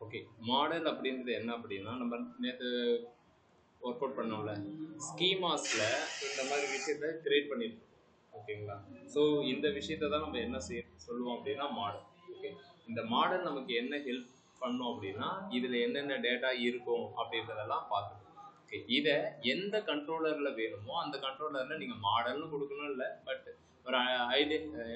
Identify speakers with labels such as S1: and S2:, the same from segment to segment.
S1: Okay, model அப்படின்றது என்ன அப்படின்னா, நம்ம நேற்று ஒர்க் அவுட் பண்ணோம்ல, ஸ்கீமாஸில் இந்த மாதிரி விஷயத்த கிரியேட் பண்ணியிருக்கோம். ஓகேங்களா? ஸோ இந்த விஷயத்த தான் நம்ம என்ன சொல்லுவோம் அப்படின்னா மாடல். ஓகே, இந்த மாடல் நமக்கு என்ன ஹெல்ப் பண்ணோம் அப்படின்னா, இதில் என்னென்ன டேட்டா இருக்கும் அப்படின்றதெல்லாம் பார்த்துக்கணும். ஓகே, இதை எந்த கண்ட்ரோலரில் வேணுமோ அந்த கண்ட்ரோலரில் நீங்கள் மாடல்னு கொடுக்கணும் இல்லை, பட் ஒரு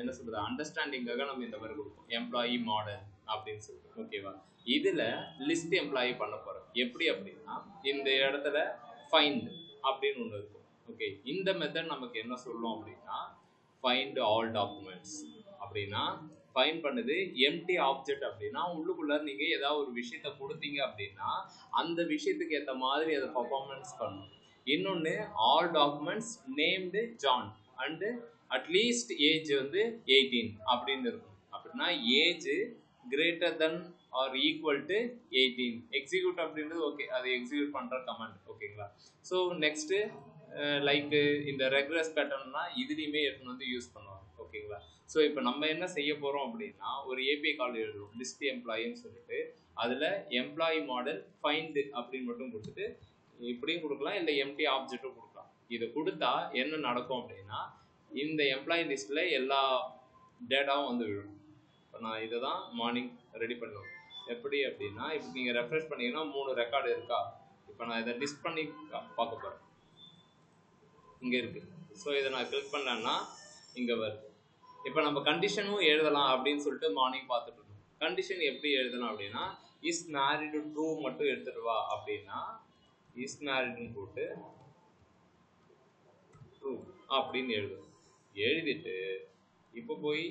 S1: என்ன சொல்கிறது, அண்டர்ஸ்டாண்டிங்காக நம்ம இந்த மாதிரி கொடுப்போம், எம்ப்ளாயி மாடல் அப்படின்னு சொல்லிட்டு. ஓகேவா? இதில் லிஸ்ட் எம்ப்ளாயி பண்ண போகிறோம். எப்படி அப்படின்னா, இந்த இடத்துல ஃபைண்ட் அப்படின்னு ஒன்று இருக்கும். ஓகே, இந்த மெத்தட் நமக்கு என்ன சொல்லும் அப்படின்னா, ஃபைண்ட் ஆல் டாக்குமெண்ட்ஸ் அப்படின்னா, ஃபைண்ட் பண்ணுது எம்டி ஆப்ஜெக்ட் அப்படின்னா, உள்ளுக்குள்ள நீங்கள் ஏதாவது ஒரு விஷயத்த கொடுத்தீங்க அப்படின்னா அந்த விஷயத்துக்கு ஏற்ற மாதிரி அதை பர்ஃபார்மன்ஸ் பண்ணும். இன்னொன்று, all documents named John and at least age வந்து 18 அப்படின்னு இருக்கும். அப்படின்னா age greater than or equal to 18 execute அப்படின்றது. ஓகே, அதை எக்ஸிக்யூட் பண்ணுற கமாண்ட். ஓகேங்களா? ஸோ நெக்ஸ்ட்டு லைக்கு இந்த ரெக்ரஸ் பேட்டர்ன்னா இதுலேயுமே எடுத்துன்னு வந்து யூஸ் பண்ணுவாங்க. ஓகேங்களா? ஸோ இப்போ நம்ம என்ன செய்ய போகிறோம் அப்படின்னா, ஒரு ஏபிஐ கால் எழுதுறோம், லிஸ்ட் எம்ப்ளாயின்னு சொல்லிட்டு. அதில் எம்ப்ளாயி மாடல் ஃபைண்டு அப்படின்னு மட்டும் கொடுத்துட்டு இப்படியும் கொடுக்கலாம், இல்லை எம்டி ஆப்ஜெக்டும் கொடுக்கலாம். இது கொடுத்தா என்ன நடக்கும் அப்படின்னா, இந்த எம்ப்ளாயி லிஸ்ட்டில் எல்லா டேட்டாவும் வந்து விழும். இப்போ நான் இதை தான் மார்னிங் ரெடி பண்ணுவேன். எப்படி அப்படின்னா, இப்போ நீங்கள் ரெஃப்ரெஷ் பண்ணிங்கன்னா 3 ரெக்கார்டு இருக்கா. இப்போ நான் இதை லிஸ்ட் பண்ணி பார்க்க போகிறேன். இங்கே இருக்குது. ஸோ இதை நான் கிளிக் பண்ணேன்னா இங்கே வருது. இப்போ நம்ம கண்டிஷனும் எழுதலாம் அப்படின்னு சொல்லிட்டு மார்னிங் பார்த்துட்டு இருக்கோம். கண்டிஷன் எப்படி எழுதலாம் அப்படின்னா, இஸ் மேரிடு ட்ரூ மட்டும் எடுத்துடுவா அப்படின்னா, இஸ் மேரிடுன்னு போட்டு ட்ரூ அப்படின்னு எழுதும். எழுதிட்டு இப்போ போய்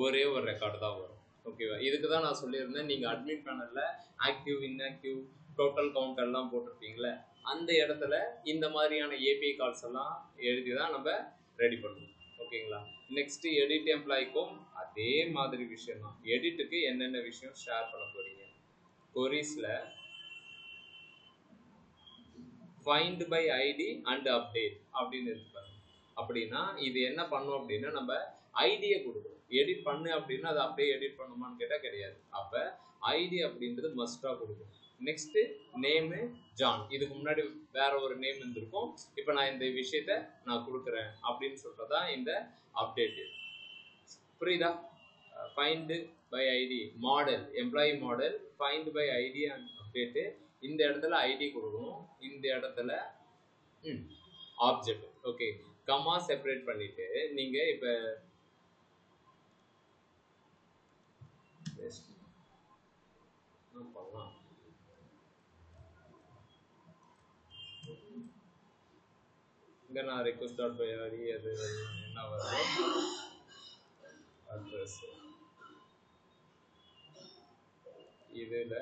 S1: ஒரே ஒரு ரெக்கார்டு தான் வரும். ஓகேவா? இதுக்கு தான் நான் சொல்லியிருந்தேன், நீங்கள் அட்மிட் பேனலில் ஆக்டிவ் இன்ஆக்டிவ் டோட்டல் கவுண்ட் எல்லாம் போட்டிருப்பீங்களே, அந்த இடத்துல இந்த மாதிரியான ஏபிஐ கால்ஸ் எல்லாம் எழுதி தான் நம்ம ரெடி பண்ணுவோம். ஓகேங்களா? நெக்ஸ்ட் எடிட் எம்ப்ளாய்க்கும் அதே மாதிரி விஷயம் தான். எடிட்டுக்கு என்னென்ன விஷயம் ஷேர் பண்ண போறீங்க, கொரிஸில் find by ID and update அப்படின்னு இருப்பாங்க. அப்படின்னா இது என்ன பண்ணும் அப்படின்னா, நம்ம ஐடியை கொடுக்கும். எடிட் பண்ணு அப்படின்னா அதை அப்படியே எடிட் பண்ணுமான்னு கேட்டால் கிடையாது. அப்போ ஐடி அப்படின்றது மஸ்டாக கொடுக்கும். Next name John. இதுக்கு முன்னாடி வேற ஒரு நேம் இருந்திருக்கும். இப்போ நான் இந்த விஷயத்த நான் கொடுக்குறேன் அப்படின்னு சொல்றதான் இந்த அப்டேட். புரியுதா? Find by ID model, employee model find by ID and update. இந்த இடத்துல ஐடி கொடுக்கணும், இந்த இடத்துல ஆப்ஜெக்ட். ஓகே, கமா செப்பரேட் பண்ணிட்டு நீங்க இப்ப பண்ணலாம். இங்க நான் ரெக்வெஸ்ட் டாட் பை ஐடி அது என்ன வருது, அட்ரஸ். இதுல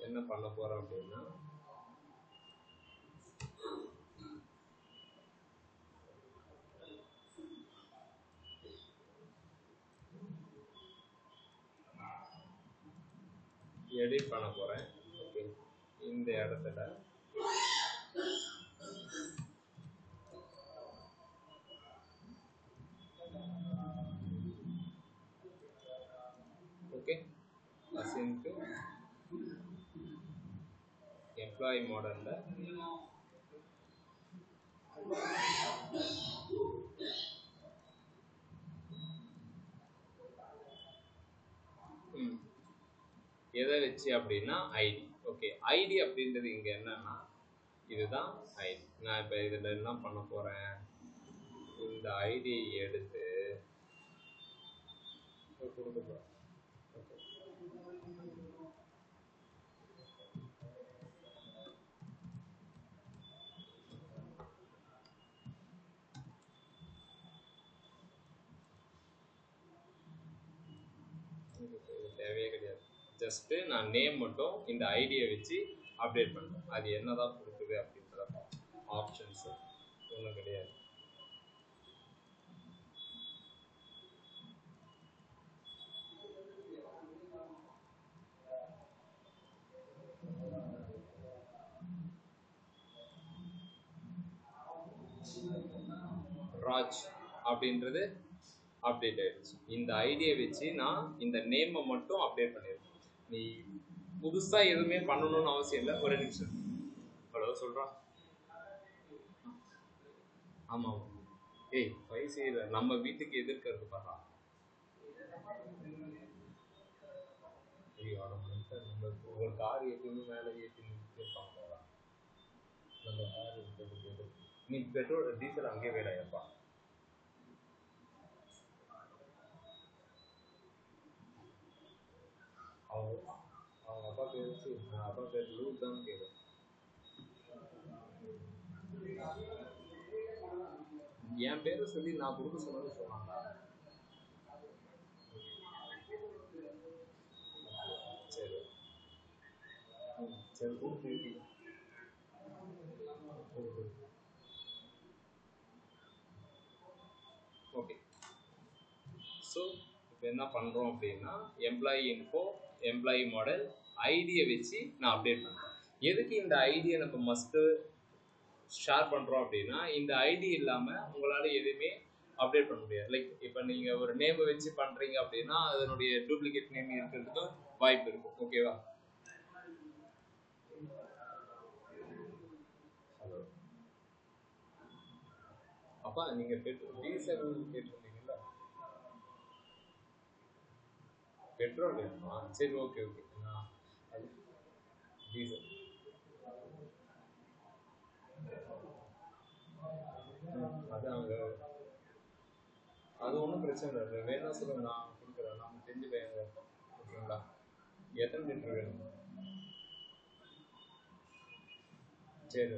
S1: என்ன பண்ண போறோம் அப்படின்னா, எடிட் பண்ண போறேன். ஓகே, இந்த இடத்துல ஓகே அசின்க்கு எம்ப்ளாயி மாடல்ல எதை வச்சு அப்படின்னா ஐடி. ஓகே, ஐடி அப்படின்றது இங்க என்னன்னா இதுதான் ஐடி. நான் இப்போ இதில் என்ன பண்ண போறேன், இந்த ஐடியை எடுத்து கொடுக்க போறேன். தேவையே கிடையாது. ஜஸ்ட்டு நான் நேம் மட்டும் இந்த ஐடியை வச்சு அப்டேட் பண்ணுறேன். அது என்னதான் கொடுக்குது அப்படின்றத பார்ப்போம். ஆப்ஷன்ஸ் ஒன்றும் கிடையாது. ராஜ் அப்படின்றது அப்டேட் ஆயிடுச்சு. இந்த ஐடியை வச்சு நான் இந்த நேமை மட்டும் அப்டேட் பண்ணிருக்கேன். நீ புதுசா எதுவுமே பண்ணணும்னு அவசியம் இல்லை. ஒரு நிமிஷம். ஹலோ சொல்றா. ஆமா. ஏய் 5C நம்ம வீட்டுக்கு எதிர்க்கிறது பாரா. ஒரு கார் எப்பயுமே மேலே ஏற்றி நிறுத்திருப்பாங்க. நம்ம கார் இருக்கிறது நீ பெட்ரோல் டீசல் அங்கேயே வேலையாப்பா. அவங்க அவங்க அப்பா பேர் வச்சு நான் அப்பா பேர் லூட் தான் கேட்குறேன். என் பேரை சொல்லி நான் கொடுக்க சொன்னது சொன்னாங்களா? சரி சரி கொடுத்து ஓகே. ஸோ இப்போ என்ன பண்ணுறோம் அப்படின்னா எம்ப்ளாயி இன்ஃபோ, எம்ப்ளாயி மாடல், ஐடியை வச்சு நான் அப்டேட் பண்ணுறேன். எதுக்கு இந்த ஐடியை நம்ம மஸ்ட்டு ஷேர் பண்ணுறோம் அப்படின்னா இந்த ஐடி இல்லாமல் உங்களால் எதுவுமே அப்டேட் பண்ண முடியாது. லைக் இப்போ நீங்கள் ஒரு நேமை வச்சு பண்ணுறீங்க அப்படின்னா அதனுடைய டூப்ளிகேட் நேம் இருக்கிறதுக்கு வாய்ப்பு இருக்கும். ஓகேவா? ஹலோ அப்பா, நீங்கள் டீசல் கேட்டிருந்தீங்களா? பெட்ரோல் வேணுமா? சரி ஓகே ஓகே. டீசல் அது அங்கே அது ஒன்றும் பிரச்சனை இல்லை. வேணா சொல்லுங்க, நான் கொடுக்குறேன். நான் தெரிஞ்சு பையங்க. ஓகேங்களா? எத்தனை லிட்டர் வேணும்? சரி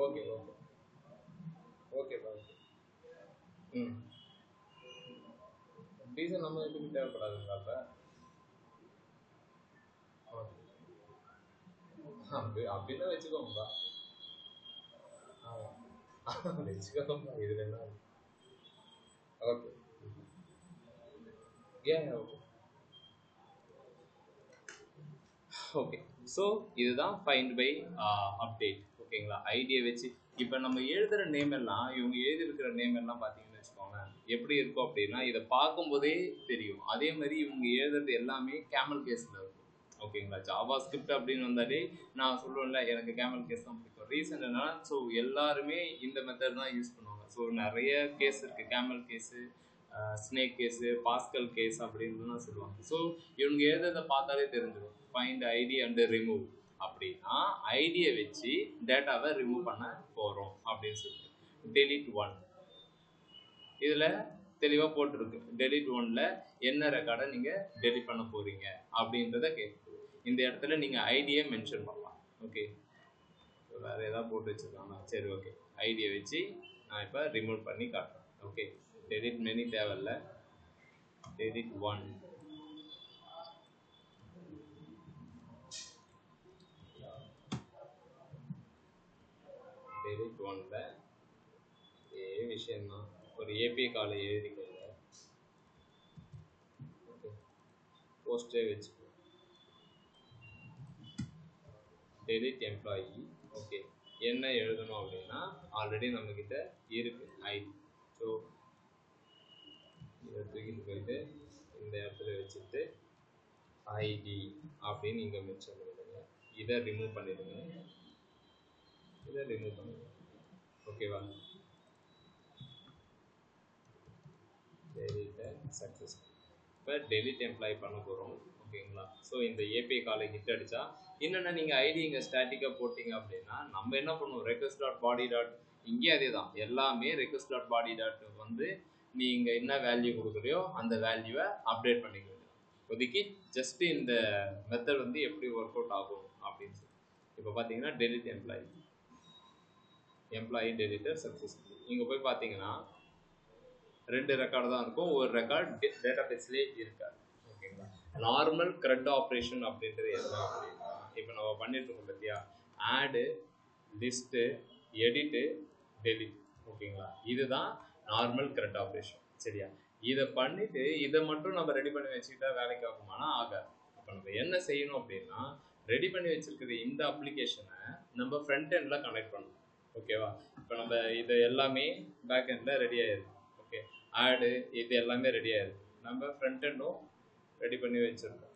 S1: ஓகே ஓகே ஓகேப்பா. ம் டீசல் நம்ம எதுவும் தேவைப்படாதுங்களா இப்போ? அப்படின்னா வச்சுக்கோங்கப்பா. வச்சுக்கோங்கப்பா. இது என்ன? ஓகே ஏன் ஓகே ஓகே. ஸோ இதுதான் ஃபைண்ட் பை அப்டேட். ஓகேங்களா? ஐடியை வச்சு இப்போ நம்ம எழுதுகிற நேம் எல்லாம் இவங்க எழுதியிருக்கிற நேம் எல்லாம் பார்த்தீங்கன்னு வச்சுக்கோங்க எப்படி இருக்கும் அப்படின்னா இதை பார்க்கும்போதே தெரியும். அதே மாதிரி இவங்க எழுதுறது எல்லாமே கேமல் கேஸில் இருக்கும். ஓகேங்களா? ஜாவா ஸ்கிரிப்ட் அப்படின்னு வந்தாலே நான் சொல்லுவேன்ல எனக்கு கேமல் கேஸ் தான் பிடிக்கும். ரீசன் என்னன்னா ஸோ எல்லாருமே இந்த மெத்தட் தான் யூஸ் பண்ணுவாங்க. ஸோ நிறைய கேஸ் இருக்குது. Camel case, snake case, Pascal case அப்படின்னு சொல்லுவாங்க. ஸோ இவங்க எழுதுறதை பார்த்தாலே தெரிஞ்சிடும். ஃபைண்ட் ஐடி அண்ட் ரிமூவ் அப்படின்னா ஐடியை வச்சு டேட்டாவை ரிமூவ் பண்ண போகிறோம் அப்படின்னு சொல்லிட்டு டெலிட் 1 இதில் தெளிவாக போட்டிருக்கு. டெலிட் 1ல் என்ன ரெக்கார்டை நீங்கள் டெலிட் பண்ண போகிறீங்க அப்படின்றத கேட்குது. இந்த இடத்துல நீங்கள் ஐடியை மென்ஷன் பண்ணலாம். ஓகே, வேறு ஏதாவது போட்டு வச்சுருக்காங்க. சரி ஓகே, ஐடியை வச்சு நான் இப்போ ரிமூவ் பண்ணி காட்டுறேன். ஓகே, டெலிட் மெனி தேவையில்லை. டெலிட் 1 டெலிட் 1ல் இதே விஷயம்தான். ஒரு ஏபிஐ காலை எழுதிக்கோங்க. ஓகே, போஸ்டே வச்சுக்கோ. Delete employee. ஓகே, என்ன எழுதணும் அப்படின்னா ஆல்ரெடி நம்மக்கிட்ட இருக்கு ஐடி. ஸோ இதை தூக்கிட்டு போயிட்டு இந்த இடத்துல வச்சுட்டு ஐடி அப்படின்னு இங்கே மென்ஷன் பண்ணிடுங்க. இதை ரிமூவ் பண்ணிடுங்க. இதை ரிமூவ் பண்ணிடுங்க. ஓகேவா? Delete success. இப்போ டெலிட் எம்ப்ளாயி பண்ண போகிறோம். ஓகேங்களா? ஸோ இந்த ஏபிஐ காலை ஹிட் அடித்தா என்னென்னா நீங்கள் ஐடி இங்கே ஸ்டாட்டிக்காக போட்டிங்க அப்படின்னா நம்ம என்ன பண்ணுவோம், ரெக்வஸ்ட் டாட் பாடி டாட் இங்கேயும் அதே தான். எல்லாமே ரெக்வஸ்ட் டாட் பாடி டாட் வந்து நீ இங்கே என்ன வேல்யூ கொடுக்குறியோ அந்த வேல்யூவை அப்டேட் பண்ணிக்க வேண்டியது. இப்போதைக்கு ஜஸ்ட்டு இந்த மெத்தட் வந்து எப்படி ஒர்க் அவுட் ஆகும் அப்படின்னு சொல்லி இப்போ பார்த்தீங்கன்னா delete employee, employee deleted successful. இங்கே போய் பார்த்தீங்கன்னா 2 ரெக்கார்டு தான் இருக்கும். ஒரு ரெக்கார்ட் டேட்டா பேஸ்லேயே இருக்காது. ஓகேங்களா? நார்மல் CRUD ஆப்ரேஷன் அப்படின்றது என்ன அப்படின்னா இப்போ நம்ம பண்ணிட்டு இருக்கோம் பார்த்தியா, ஆடு, லிஸ்ட்டு, எடிட்டு, டெலிட். ஓகேங்களா? இதுதான் நார்மல் CRUD ஆப்ரேஷன். சரியா? இதை பண்ணிட்டு இதை மட்டும் நம்ம ரெடி பண்ணி வச்சுக்கிட்டா வேலைக்கு ஆகுமானா ஆகாது. இப்போ நம்ம என்ன செய்யணும் அப்படின்னா ரெடி பண்ணி வச்சிருக்கிற இந்த அப்ளிகேஷனை நம்ம ஃப்ரண்ட் எண்டில் கனெக்ட் பண்ணணும். ஓகேவா? இப்போ நம்ம இது எல்லாமே பேக் எண்டில் ரெடி ஆயிடுது. ஓகே, ஆடு இது எல்லாமே ரெடி ஆயிடுது. நம்ம ஃப்ரண்ட் எண்டும் ரெடி பண்ணி வச்சுருக்கோம்.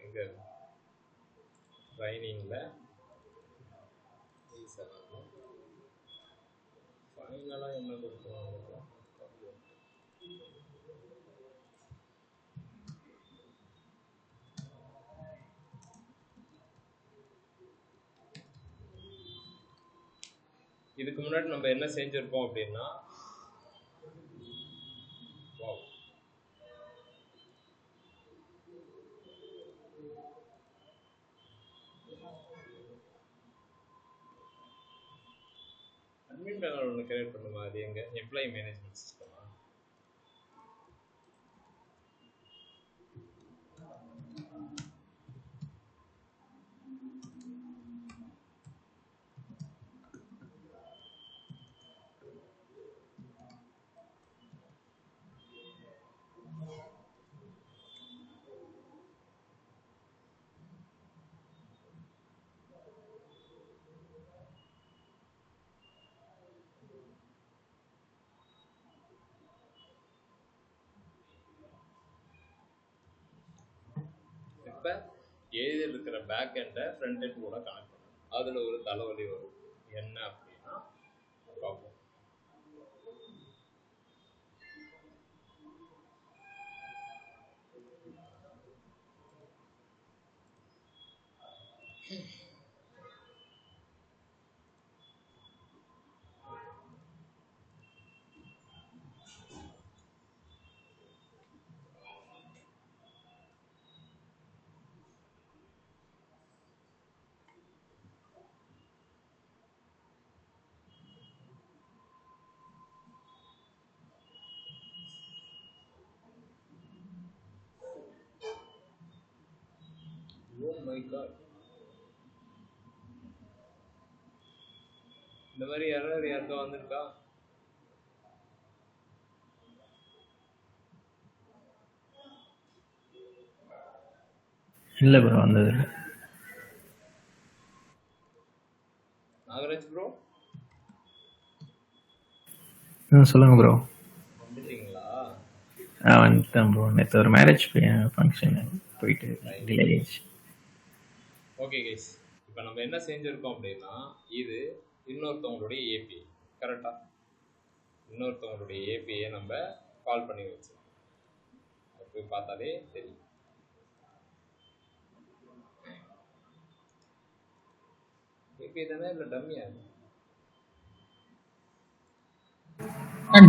S1: எங்கே ட்ரைனிங்கில் ஃபைனலாக என்ன கொடுக்குறோம்? இதுக்கு முன்னாடி நம்ம என்ன செஞ்சுருப்போம் அப்படின்னா, அட்மின் பேனல் ஒன்று கிரியேட் பண்ணுமா? அது எங்கே? எம்ப்ளாயி மேனேஜ்மெண்ட் சிஸ்டமா? இப்போ ஏதில் இருக்கிற பேக் எண்டை ஃப்ரண்ட் எண்ட் கூட கனெக்ட் பண்ணணும். அதில் ஒரு தலைவலி வரும். என்ன அப்படின்னா பார்ப்போம். Oh my God. இந்த மாதிரி எரர் யாருக்கா வந்திருக்கா?
S2: இல்லை ப்ரோ, வந்தது இல்லை.
S1: நாகராஜ் ப்ரோ
S2: சொல்லுங்கள் ப்ரோ.
S1: வந்துட்டீங்களா?
S2: வந்துட்டேன் ப்ரோ. நேற்று ஒரு மேரேஜ் ஃபங்க்ஷன் போயிட்டு டிலே ஆயிடுச்சு.
S1: ஓகே கைஸ், இப்போ நம்ம என்ன செஞ்சுருக்கோம் அப்படின்னா, இது இன்னொருத்தவங்களுடைய ஏபிஐ. கரெக்டாக இன்னொருத்தவங்களுடைய ஏபிஐயை நம்ம கால் பண்ணி வச்சோம். போய் பார்த்தாலே தெரியும். ஏபிஐ தானே இல்லை டம்மியா?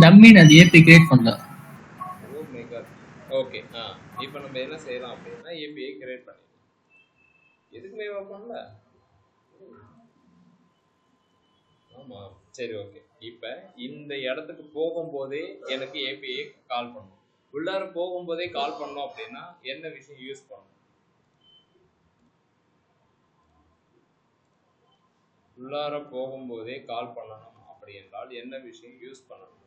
S3: டம்மின்னு அது ஏபி கிரியேட் பண்ணலாம்.
S1: Oh my God. ஓகே, இப்போ நம்ம என்ன செய்யலாம் அப்படின்னா, ஏபிஐ கிரியேட் பண்ணிடலாம். எதுக்குமே பண்ணல. ஆமாம், சரி ஓகே. இப்போ இந்த இடத்துக்கு போகும்போதே எனக்கு ஏபிஐ கால் பண்ணணும். உள்ளார போகும்போதே கால் பண்ணோம் அப்படின்னா என்ன விஷயம் யூஸ் பண்ணணும்? உள்ளார போகும்போதே கால் பண்ணணும் அப்படி என்றால் என்ன விஷயம் யூஸ் பண்ணணும்?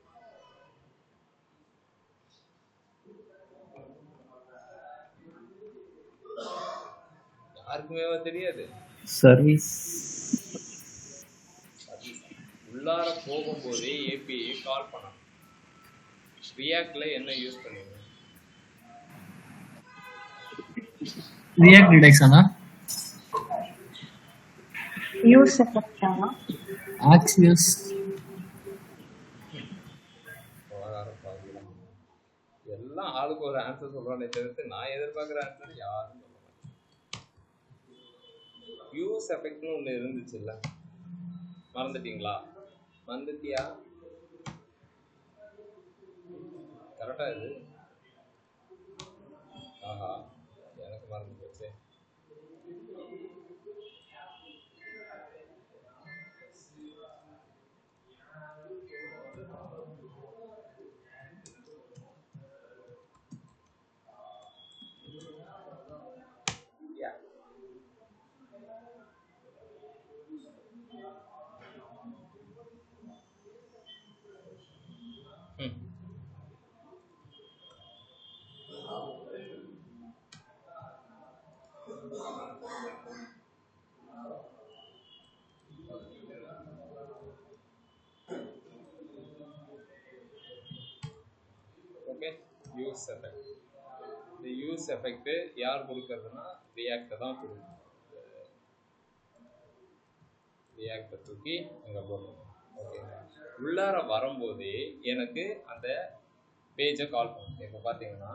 S1: யாருக்குமே தெரியாது.
S2: சர்வீஸ்.
S1: உள்ளார போகும்போதே ஏபிஐ கால் பண்ணணும். ரியாக்ட்ல என்ன யூஸ் பண்ணுவீங்க?
S3: ரியாக்ட் ரிடக்ஷனா?
S4: யூஸ் எஃபெக்டானா?
S3: ஆக்சியஸ்.
S1: எல்லாம் ஆளுக்கு ஒரு ஆன்சர் சொல்றானே தவிர்த்து நான் எதிர்பார்க்குற ஆன்சர் யாரும் சொல்ல மாட்டேன். யூஸ் எஃபெக்ட்னு ஒன்று இருந்துச்சுல்ல, மறந்துட்டீங்களா? மறந்துட்டியா? கரெக்டா இது? ஆஹா, எனக்கு மறந்து போச்சு. Okay, use effect. இந்த யூஸ் எஃபெக்ட் யார் கொடுக்கறதுன்னா ரியாக்டை தான் கொடுக்கும். ரியாக்டை தூக்கி அங்கே போடணும். ஓகேங்களா? உள்ளார வரும்போதே எனக்கு அந்த பேஜை கால் பண்ணும். இப்போ பார்த்தீங்கன்னா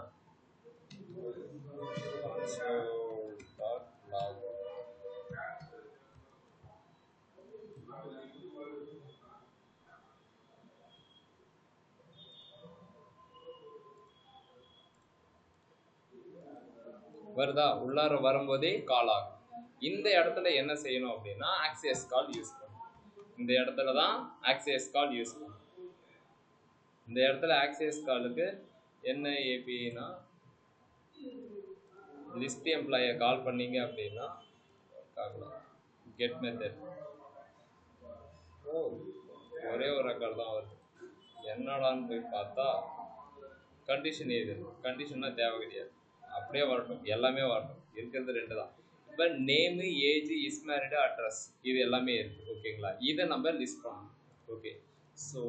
S1: வருதா? உள்ளார வரும்போதே கால் ஆகும். இந்த இடத்துல என்ன செய்யணும் அப்படின்னா ஆக்சியஸ் கால் யூஸ் பண்ணணும். இந்த இடத்துல தான் ஆக்சியஸ் கால் யூஸ் பண்ணணும். இந்த இடத்துல ஆக்சியஸ் காலுக்கு என்ன ஏபினா லிஸ்ட் எம்ப்ளாயை கால் பண்ணீங்க அப்படின்னா கெட் மெத்தட். ஒரே ஒரு ரெக்கார்டு தான் வருது. என்னடான்னு போய் பார்த்தா கண்டிஷன் இது. கண்டிஷன்னா தேவை கிடையாது, அப்படியே வரட்டும், எல்லாமே வரட்டும். இருக்கிறது 2 தான். இப்போ name, age, is married, address, இது எல்லாமே இருக்குது. ஓகேங்களா? இதை நம்ம லிஸ்ட் பண்ணணும். Okay, so